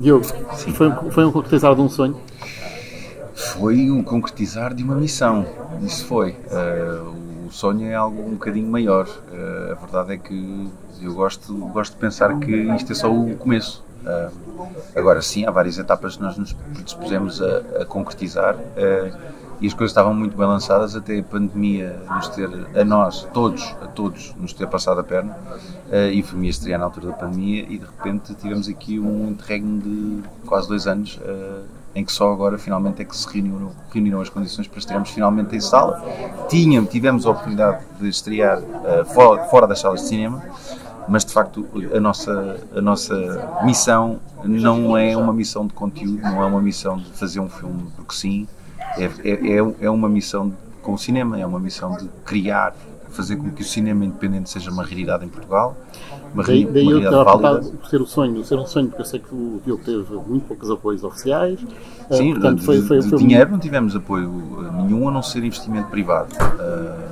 Diogo, Sim. foi um concretizar de um sonho? Foi um concretizar de uma missão. Isso foi. O sonho é algo um bocadinho maior. A verdade é que eu gosto de pensar que isto é só o começo. Agora sim, há várias etapas que nós nos predispusemos a concretizar, e as coisas estavam muito bem lançadas até a pandemia nos ter, a todos, nos ter passado a perna, e foi-me a estrear na altura da pandemia e de repente tivemos aqui um interregno de quase 2 anos, em que só agora finalmente é que se reuniram as condições para estrearmos finalmente em sala. Tivemos a oportunidade de estrear fora das salas de cinema, mas de facto a nossa missão não é uma missão de conteúdo, não é uma missão de fazer um filme porque sim, é uma missão com o cinema, é uma missão de criar, fazer com que o cinema independente seja uma realidade em Portugal, Daí eu realidade estava a válida. perguntar ser um sonho, porque eu sei que o Diogo teve muito poucos apoios oficiais. Sim, Portanto, de dinheiro não tivemos apoio nenhum, a não ser investimento privado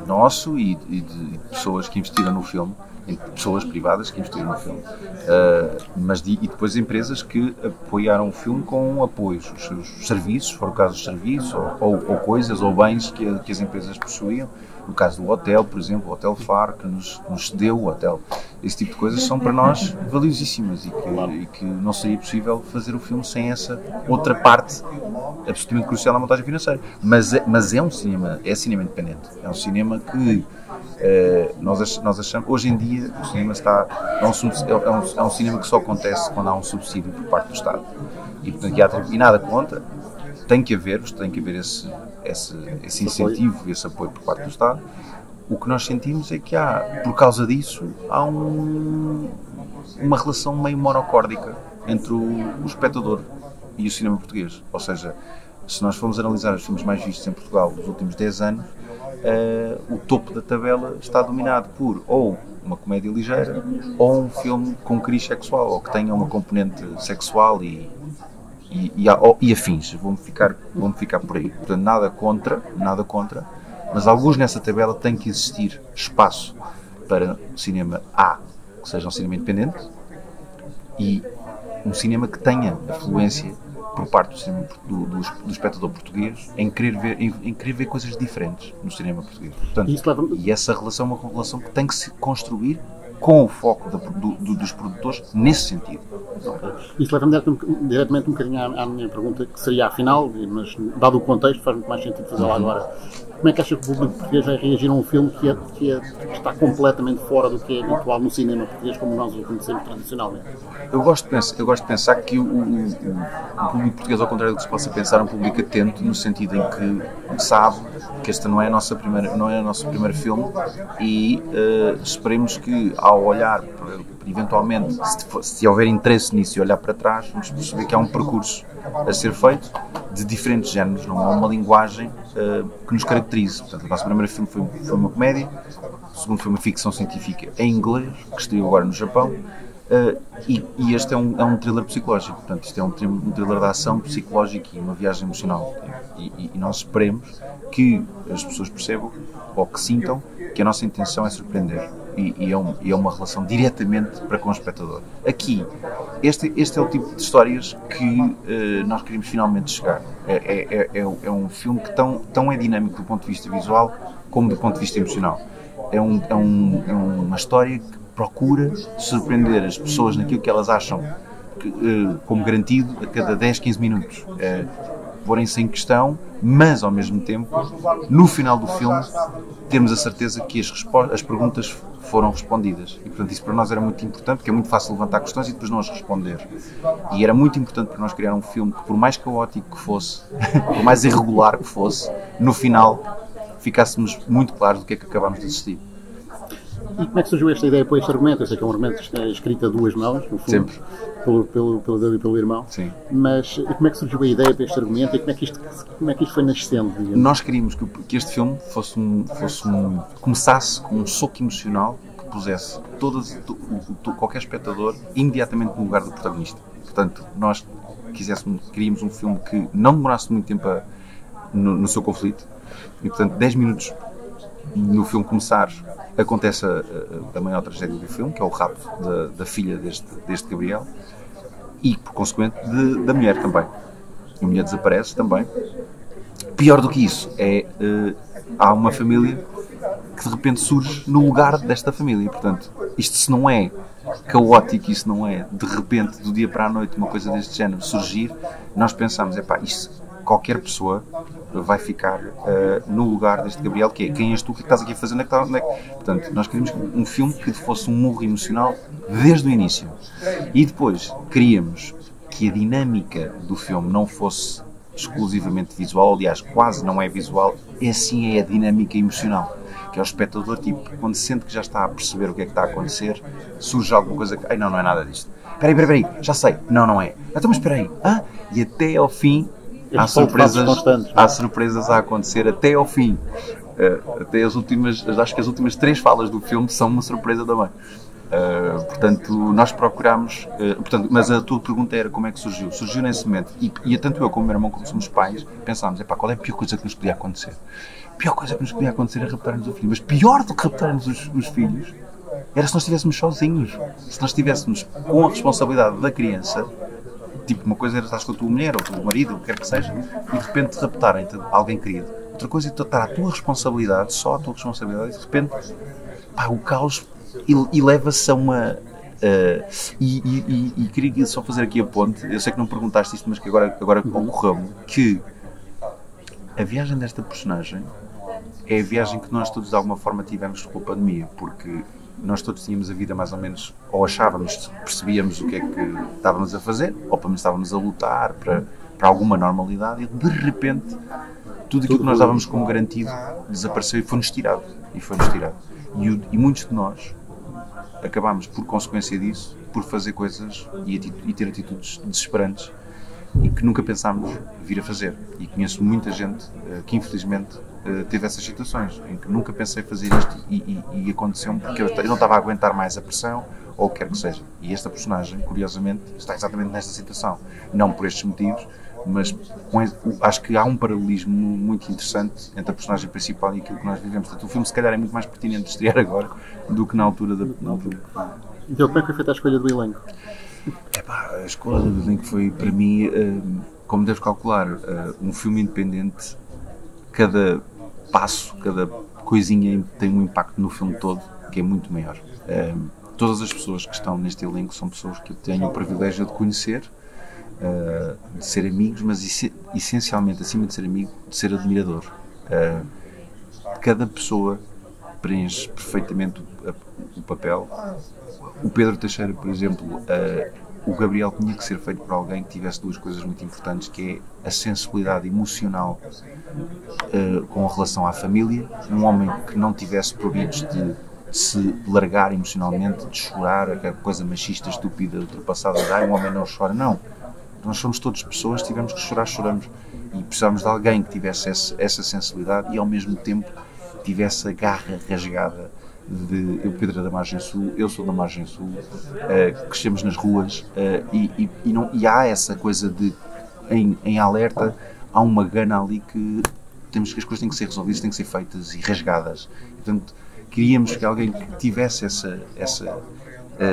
nosso e de pessoas que investiram no filme, pessoas privadas que investiram no filme, e depois empresas que apoiaram o filme com apoios, os seus serviços, se for o caso dos serviços, ou coisas ou bens que as empresas possuíam. No caso do hotel, por exemplo, o Hotel Faro, que nos cedeu o hotel. Esse tipo de coisas são para nós valiosíssimas e que não seria possível fazer o filme sem essa outra parte absolutamente crucial na montagem financeira. Mas é um cinema, é cinema independente. É um cinema que nós achamos, hoje em dia, o cinema é um cinema que só acontece quando há um subsídio por parte do Estado. E, portanto, e nada contra. Tem que haver esse incentivo, esse apoio por parte do Estado. O que nós sentimos é que por causa disso, há uma relação meio monocórdica entre o espectador e o cinema português. Ou seja, se nós formos analisar os filmes mais vistos em Portugal nos últimos 10 anos, o topo da tabela está dominado por ou uma comédia ligeira ou um filme com cariz sexual, ou que tenha uma componente sexual e afins. Vou-me ficar por aí. Portanto, nada contra, mas alguns nessa tabela tem que existir espaço para cinema que seja um cinema independente, e um cinema que tenha afluência por parte do espectador português em querer ver coisas diferentes no cinema português. Portanto, e essa relação é uma relação que tem que se construir com o foco dos produtores nesse sentido. Isso leva-me diretamente um bocadinho à minha pergunta, que seria afinal, mas dado o contexto faz muito mais sentido fazê-la agora. Como é que acha que o público português vai reagir a um filme que está completamente fora do que é habitual no cinema português como nós o conhecemos tradicionalmente? Eu gosto de pensar que o público português, ao contrário do que se possa pensar, é um público atento, no sentido em que sabe que este não é o nosso primeiro filme, e esperemos que, ao olhar, eventualmente, se houver interesse nisso e olhar para trás, vamos perceber que há um percurso a ser feito de diferentes géneros, não há uma linguagem que nos caracterize. Portanto, o nosso primeiro filme foi uma comédia, o segundo foi uma ficção científica em inglês, que estreou agora no Japão, e este é um thriller psicológico. Portanto, isto é um thriller de ação psicológica e uma viagem emocional. E nós esperemos que as pessoas percebam, ou que sintam, que a nossa intenção é surpreender. E é uma relação diretamente para com o espectador. Aqui, este é o tipo de histórias que nós queremos finalmente chegar. É um filme que tão é dinâmico do ponto de vista visual como do ponto de vista emocional. É uma história que procura surpreender as pessoas naquilo que elas acham como garantido a cada 10, 15 minutos. Porem-se em questão, mas ao mesmo tempo, no final do filme, temos a certeza que as perguntas foram respondidas. E, portanto, isso para nós era muito importante, porque é muito fácil levantar questões e depois não as responder. E era muito importante para nós criar um filme que, por mais caótico que fosse, por mais irregular que fosse, no final ficássemos muito claros do que é que acabámos de assistir. E como é que surgiu esta ideia para este argumento? Eu sei que é um argumento que é escrito a duas mãos, no fundo, sempre, pelo Deus e pelo irmão. Sim. Mas como é que surgiu a ideia para este argumento e como é que isto foi nascendo? Digamos? Nós queríamos que este filme começasse com um soco emocional que pusesse qualquer espectador imediatamente no lugar do protagonista. Portanto, nós queríamos um filme que não demorasse muito tempo no seu conflito, e portanto 10 minutos no filme começar acontece a maior tragédia do filme, que é o rapto da filha deste Gabriel, e por consequente da mulher também. A mulher desaparece também. Pior do que isso há uma família que de repente surge no lugar desta família. Portanto, isto se não é caótico, isso não é de repente, do dia para a noite, uma coisa deste género surgir, nós pensamos, qualquer pessoa vai ficar no lugar deste Gabriel, que é quem és tu, o que estás aqui a fazer, onde é que... Portanto, nós queríamos um filme que fosse um murro emocional desde o início. E depois queríamos que a dinâmica do filme não fosse exclusivamente visual, aliás, quase não é visual, assim é a dinâmica emocional, que é o espectador, tipo, quando sente que já está a perceber o que é que está a acontecer, surge alguma coisa que, não é nada disto. Espera aí, já sei, não é. Então, mas espera aí, e até ao fim há surpresas a acontecer até ao fim. Até acho que as últimas 3 falas do filme são uma surpresa também. Portanto, nós procurámos, mas a tua pergunta era como é que surgiu? Surgiu nesse momento, e tanto eu como o meu irmão, como somos pais, pensámos, qual é a pior coisa que nos podia acontecer? A pior coisa que nos podia acontecer é raptarmos o filho, mas pior do que raptarmos os filhos era se nós estivéssemos sozinhos, se nós estivéssemos com a responsabilidade da criança, tipo, uma coisa era estar com a tua mulher ou com o teu marido, o que quer que seja, e de repente te raptarem alguém querido. Outra coisa é estar à tua responsabilidade, só à tua responsabilidade, e de repente, o caos e leva-se a uma... e queria só fazer aqui a ponte, eu sei que não perguntaste isto, mas que agora ocorreu-me, que a viagem desta personagem é a viagem que nós todos de alguma forma tivemos com a pandemia, porque nós todos tínhamos a vida mais ou menos, ou achávamos, percebíamos o que é que estávamos a fazer, ou pelo menos estávamos a lutar para alguma normalidade, e de repente tudo aquilo que nós dávamos como garantido desapareceu e foi-nos tirado. E muitos de nós acabámos, por consequência disso, por fazer coisas e ter atitudes desesperantes e que nunca pensámos vir a fazer. E conheço muita gente que infelizmente teve essas situações em que nunca pensei fazer isto e aconteceu-me porque eu não estava a aguentar mais a pressão ou o que quer que seja. E esta personagem, curiosamente, está exatamente nesta situação. Não por estes motivos, mas acho que há um paralelismo muito interessante entre a personagem principal e aquilo que nós vivemos. Portanto, o filme se calhar é muito mais pertinente de estrear agora do que na altura da... Então, como é que foi feita a escolha do elenco? A escolha do elenco foi, para mim, como deves calcular, um filme independente, cada passo, cada coisinha tem um impacto no filme todo que é muito maior. Todas as pessoas que estão neste elenco são pessoas que eu tenho o privilégio de conhecer, de ser amigos, mas essencialmente, acima de ser amigo, de ser admirador. Cada pessoa preenche perfeitamente o papel. O Pedro Teixeira, por exemplo, o Gabriel tinha que ser feito por alguém que tivesse 2 coisas muito importantes, que é a sensibilidade emocional com relação à família, um homem que não tivesse proibidos de se largar emocionalmente, de chorar, aquela coisa machista, estúpida, ultrapassada, um homem não chora, não. Nós somos todas pessoas, tivemos que chorar, choramos, e precisávamos de alguém que tivesse essa sensibilidade e ao mesmo tempo tivesse a garra rasgada o Pedro é da Margem Sul, eu sou da Margem Sul, crescemos nas ruas, e há essa coisa de, em alerta, há uma gana ali que temos que as coisas têm que ser resolvidas, têm que ser feitas e rasgadas. Portanto, queríamos que alguém que tivesse essa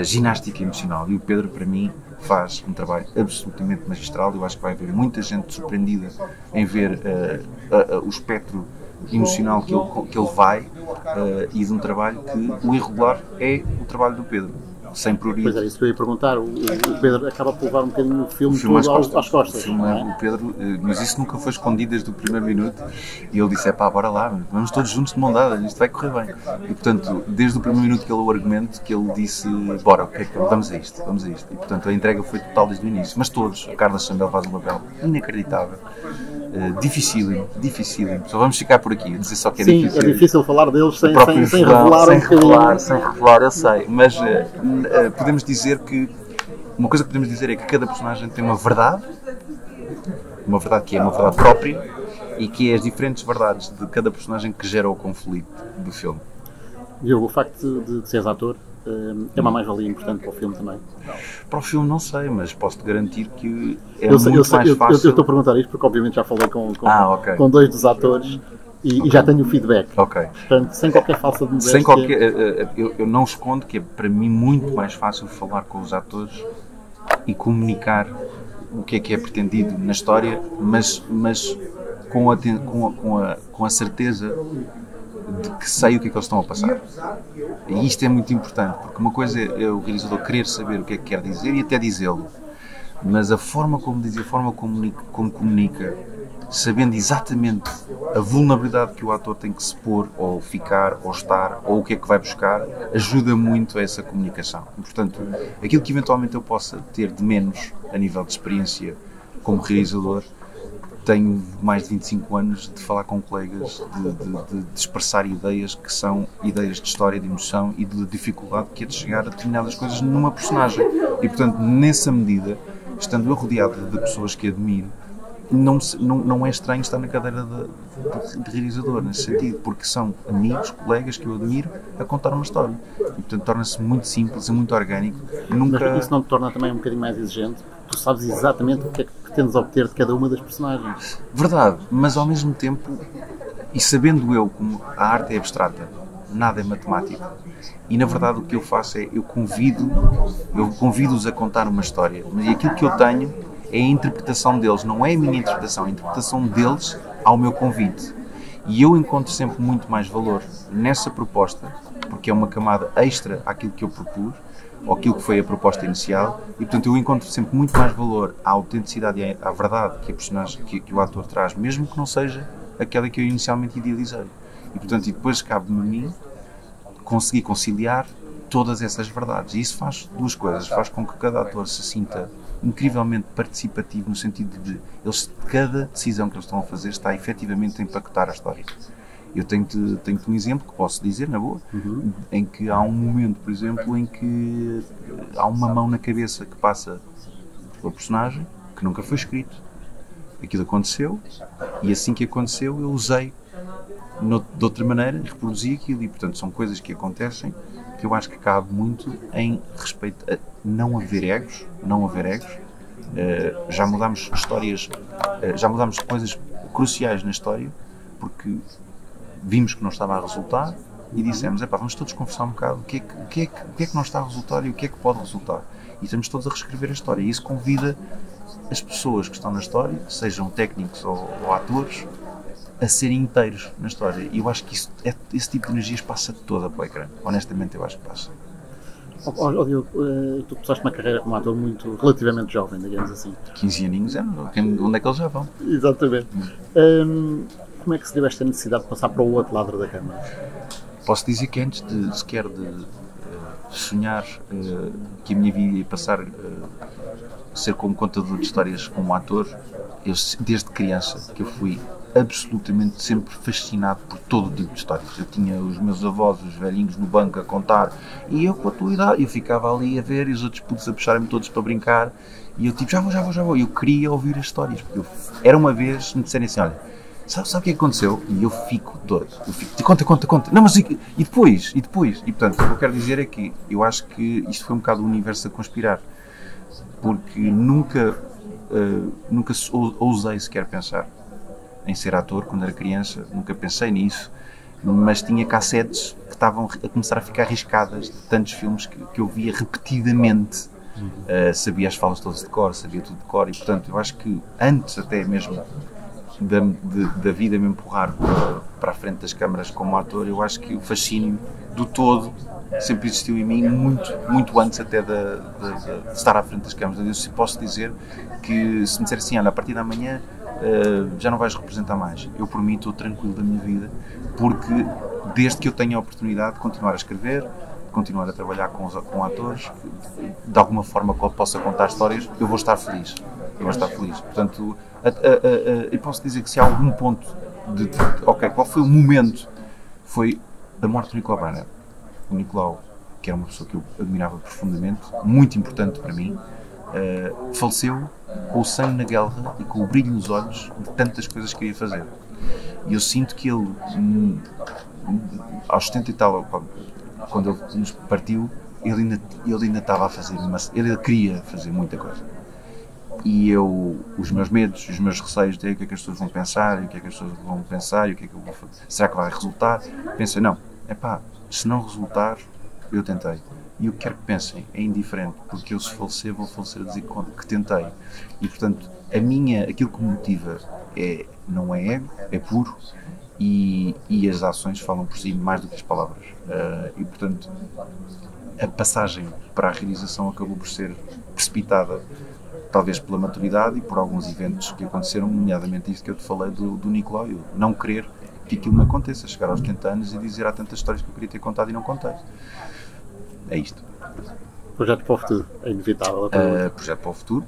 ginástica emocional, e o Pedro, para mim, faz um trabalho absolutamente magistral. Eu acho que vai haver muita gente surpreendida em ver o espectro emocional que ele vai, e de um trabalho que o irregular é o trabalho do Pedro, sem prioridade. Pois é, isso que eu ia perguntar. O Pedro acaba por levar um bocadinho o filme todo às costas. O Pedro, mas isso nunca foi escondido desde o primeiro minuto, e ele disse, bora lá, vamos todos juntos de mão dada, isto vai correr bem. E portanto, desde o primeiro minuto que ele o argumento, que ele disse, bora, vamos a isto. E portanto a entrega foi total desde o início, mas todos. A Carla Chambel faz um papel inacreditável. Dificílimo. Só vamos ficar por aqui, dizer só que é difícil. Sim, é difícil falar deles sem revelar sem revelar, eu sei, mas podemos dizer que uma coisa que podemos dizer é que cada personagem tem uma verdade que é uma verdade própria, e que é as diferentes verdades de cada personagem que gera o conflito do filme. Diogo, o facto de seres ator é uma mais-valia importante para o filme também? Para o filme não sei, mas posso-te garantir que é muito mais fácil. Eu estou a perguntar isto porque obviamente já falei com 2 dos atores e já tenho o feedback. Portanto, sem qualquer falsa modéstia. Eu não escondo que é para mim muito mais fácil falar com os atores e comunicar o que é pretendido na história, mas com a certeza de que sei o que é que eles estão a passar. E isto é muito importante, porque uma coisa é o realizador querer saber o que é que quer dizer e até dizê-lo, mas a forma como diz, a forma como comunica, sabendo exatamente a vulnerabilidade que o ator tem que se pôr, ou ficar, ou estar, ou o que é que vai buscar, ajuda muito a essa comunicação. E, portanto, aquilo que eventualmente eu possa ter de menos a nível de experiência como realizador, tenho mais de 25 anos de falar com colegas, de expressar ideias que são ideias de história, de emoção e de dificuldade que é de chegar a determinadas coisas numa personagem. E, portanto, nessa medida, estando eu rodeado de pessoas que admiro, não é estranho estar na cadeira de realizador, nesse sentido, porque são amigos, colegas que eu admiro a contar uma história. E, portanto, torna-se muito simples e muito orgânico. Mas isso não te torna também um bocadinho mais exigente? Tu sabes exatamente o que é que pretendes obter de cada uma das personagens. Verdade, mas ao mesmo tempo, e sabendo eu como a arte é abstrata, nada é matemático, e na verdade o que eu faço é, eu convido-os a contar uma história, mas aquilo que eu tenho é a interpretação deles, não é a minha interpretação, é a interpretação deles ao meu convite. E eu encontro sempre muito mais valor nessa proposta, porque é uma camada extra àquilo que eu propus, ou aquilo que foi a proposta inicial, e portanto eu encontro sempre muito mais valor à autenticidade e à verdade que a personagem, que o ator traz, mesmo que não seja aquela que eu inicialmente idealizei. E portanto, e depois cabe-me a mim conseguir conciliar todas essas verdades. E isso faz duas coisas, faz com que cada ator se sinta incrivelmente participativo, no sentido de cada decisão que eles estão a fazer está efetivamente a impactar a história. Eu tenho-te um exemplo que posso dizer, na boa, em que há um momento, por exemplo, em que há uma mão na cabeça que passa pela personagem, que nunca foi escrito. Aquilo aconteceu, e assim que aconteceu, eu usei de outra maneira e reproduzi aquilo. E, portanto, são coisas que acontecem que eu acho que cabe muito em respeito a não haver egos. Já mudámos histórias, já mudámos coisas cruciais na história, porque vimos que não estava a resultar e dissemos, vamos todos conversar um bocado o que é que não está a resultar e o que é que pode resultar. E estamos todos a reescrever a história. E isso convida as pessoas que estão na história, sejam técnicos ou atores, a serem inteiros na história. E eu acho que esse tipo de energias passa toda para o ecrã. Honestamente, eu acho que passa. Diogo, tu começaste uma carreira como ator relativamente jovem, digamos assim. 15 aninhos, onde é que eles já vão? Exatamente. Como é que se deu esta necessidade de passar para o outro lado da câmara? Posso dizer que antes sequer de sonhar que a minha vida ia passar a ser como contador de histórias como ator, desde criança que eu fui absolutamente sempre fascinado por todo tipo de histórias. Eu tinha os meus avós, os velhinhos no banco a contar, e eu com a tua idade, eu ficava ali a ver e os outros putos a puxarem-me todos para brincar, e eu tipo, já vou. Eu queria ouvir as histórias, porque era uma vez me disserem assim, olha, sabe o que aconteceu? E eu fico doido. Conta. Não, mas e depois? E portanto, o que eu quero dizer é que eu acho que isto foi um bocado o universo a conspirar, porque nunca ousei sequer pensar em ser ator quando era criança, nunca pensei nisso, mas tinha cassetes que estavam a começar a ficar riscadas de tantos filmes que eu via repetidamente. Sabia as falas todas de cor, sabia tudo de cor, e portanto eu acho que antes até mesmo da vida me empurrar para a frente das câmaras como ator, eu acho que o fascínio do todo sempre existiu em mim, muito antes até de estar à frente das câmaras. Eu posso dizer que se me disser assim, olha, a partir da manhã já não vais representar mais, eu por mim estou tranquilo da minha vida, porque desde que eu tenho a oportunidade de continuar a escrever, continuar a trabalhar com atores, de alguma forma que eu possa contar histórias, eu vou estar feliz. Portanto, eu posso dizer que se há algum ponto qual foi o momento? Foi a morte do Nicolau Breiner. O Nicolau, que era uma pessoa que eu admirava profundamente, muito importante para mim, faleceu com o sangue na guelra e com o brilho nos olhos de tantas coisas que queria fazer. E eu sinto que ele, aos 70 e tal, quando ele nos partiu, ele ainda estava a fazer, ele queria fazer muita coisa. E os meus medos, os meus receios de o que é que as pessoas vão pensar, e o que é que as pessoas vão pensar, e o que é que eu vou fazer, será que vai resultar? Pensei, não, se não resultar, eu tentei. E o que quer que pensem é indiferente, porque eu, se falecer, vou falecer a dizer que tentei. E, portanto, aquilo que me motiva não é ego, é puro, e as ações falam por si mais do que as palavras. E, portanto, a passagem para a realização acabou por ser precipitada, talvez pela maturidade e por alguns eventos que aconteceram, nomeadamente isto que eu te falei do Nicolau, eu não querer que aquilo me aconteça, chegar aos 70 anos e dizer há tantas histórias que eu queria ter contado e não contei. É isto. Projeto para o futuro, é inevitável. Projeto para o futuro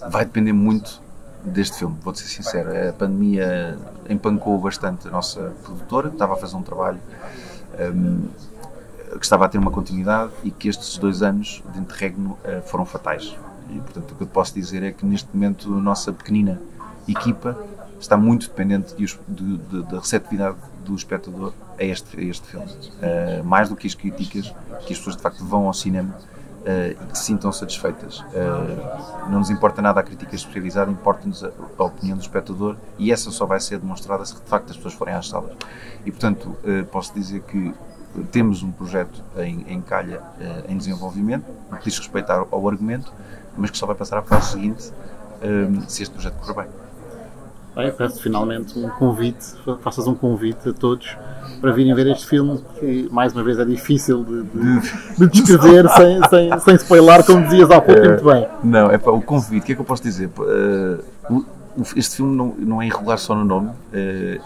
vai depender muito deste filme, vou-te ser sincero. A pandemia empancou bastante a nossa produtora, que estava a fazer um trabalho que estava a ter uma continuidade, e que estes 2 anos de interregno foram fatais. E, portanto, o que eu posso dizer é que neste momento a nossa pequenina equipa está muito dependente da receptividade do espectador a este filme. Mais do que as críticas, que as pessoas de facto vão ao cinema e que se sintam satisfeitas. Não nos importa nada a crítica especializada, importa-nos a opinião do espectador, e essa só vai ser demonstrada se de facto as pessoas forem às salas. E, portanto, posso dizer que temos um projeto em calha, em desenvolvimento, que diz respeito ao argumento, mas que só vai passar à fase seguinte se este projeto correr bem. Bem, peço finalmente faças um convite a todos para virem ver este filme, que mais uma vez é difícil de descrever sem spoiler, como dizias há pouco muito bem. Não, é para o convite, o que é que eu posso dizer? Este filme não é irregular só no nome,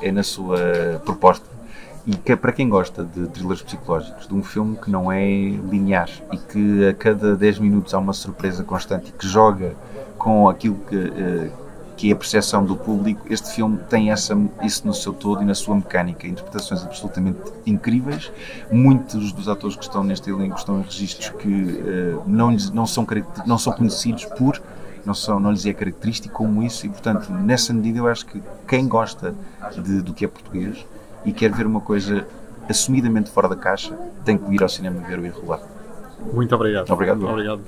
é na sua proposta. E que é para quem gosta de thrillers psicológicos, de um filme que não é linear e que a cada 10 minutos há uma surpresa constante e que joga com aquilo que é a percepção do público, este filme tem isso no seu todo e na sua mecânica. Interpretações absolutamente incríveis. Muitos dos atores que estão neste elenco estão em registros que não são conhecidos não lhes é característico como isso, e, portanto, nessa medida eu acho que quem gosta do que é português e quer ver uma coisa assumidamente fora da caixa tem que ir ao cinema ver o Irregular. Muito obrigado. Obrigado. Obrigado.